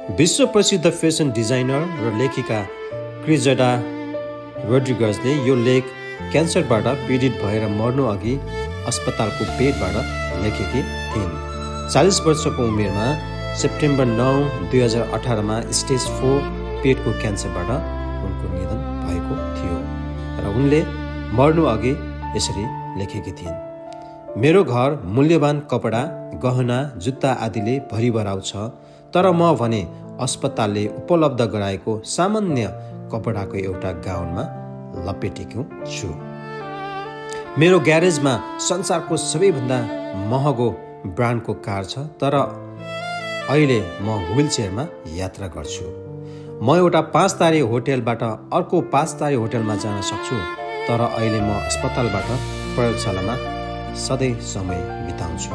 विश्व प्रसिद्ध fashion designer र लेखिका क्रिजेडा रोड्रिगजले यो लेख क्यान्सरबाट पीडित भएर मर्नु अघि अस्पतालको बेडबाट लेखेकी थिइन्। 40 वर्षको उमेरमा सेप्टेम्बर 9, 2018मा स्टेज 4 पेटको क्यान्सरबाट उनको निधन भएको थियो र उनले मर्नु अघि यसरी लेखेकी थिइन्। मेरो घर मूल्यवान कपडा, गहना, जुत्ता आदिले भरिभराउ छ, तर म भने अस्पतालले उपलब्ध गराएको सामान्य कपडाको एउटा गाउनमा लपेटेको छु। मेरो ग्यारेजमा संसारको सबैभन्दा महँगो ब्रान्डको कार छ, तर अहिले म व्हीलचेयरमा यात्रा गर्छु। म एउटा 5 तारे होटलबाट अर्को 5 तारे होटलमा जान सक्छु, तर अहिले म अस्पतालबाट प्रयोगशालामा सधैँ समय बिताउँछु।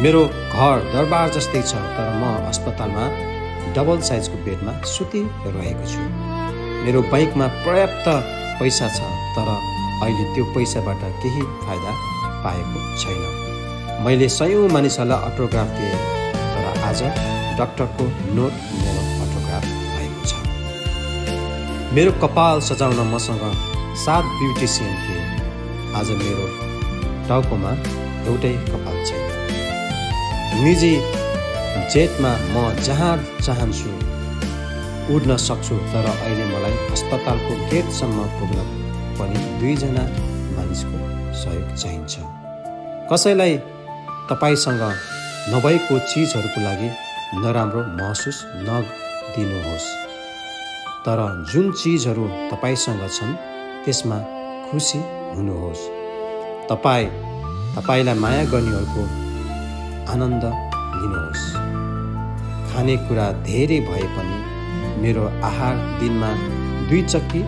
मेरो घर दरबार जस्तै छ, तर म अस्पतालमा डबल साइजको बेडमा सुतिरहेको छु। मेरो बैंकमा पर्याप्त पैसा छ, तर अहिले त्यो पैसाबाट केही फाइदा पाएको छैन। मैले सयौं मानिसहरूलाई अटोग्राफ दिएँ, तर आज डाक्टरको नोट मेरो अटोग्राफ भएको छ। मेरो कपाल सजाउन मसँग 7 ब्युटिसियन थिए। आज मेरो टाउकोमा एउटै कपाल छैन। निजी जेटमा म जहाँ चाहन्छु उड्न सक्छु, तर अहिले मलाई अस्पतालको गेटसम्म पुग्न पनि 2 जना मानिसको सहयोग चाहिन्छ। कसैलाई तपाईसँग नभएको चिजहरूको लागि नराम्रो महसुस नदिनुहोस्, तर जुन चिजहरू तपाईसँग छन् त्यसमा खुसी हुनुहोस्। तपाईलाई माया गर्नेहरूको आनन्द लिनुहोस्। खानेकुरा धेरै भए पनि मेरो आहार दिनमा 2 चक्की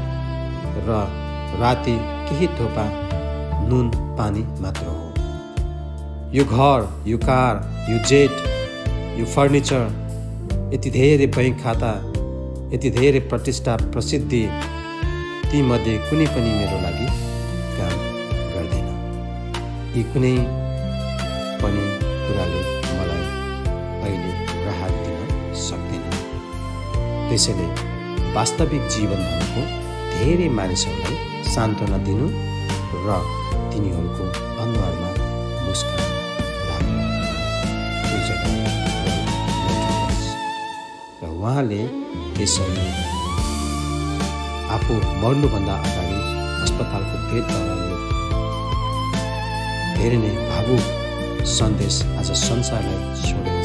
र राति केही थोपा नुन पानी मात्र हो। यो घर, यो कार, यो जेट, यो फर्निचर, यति धेरै बैंक खाता, यति धेरै प्रतिष्ठा, प्रसिद्धि, ती मध्ये कुनै पनि मेरो लागि काम गर्दैन। यी कुनै पनि कुराले मलाई अहिले राहत दिन सक्दैन। त्यसैले वास्तविक जीवन भनेको धेरै मानिसहरूलाई सान्त्वना दिनु र तिनीहरूको अनुहारमा मुस्कान लाग्नु। र उहाँले त्यसरी आफू मर्नुभन्दा अगाडि अस्पतालको बेडबाट धेरै नै भावुक सन्देश आज संसारलाई छोडेर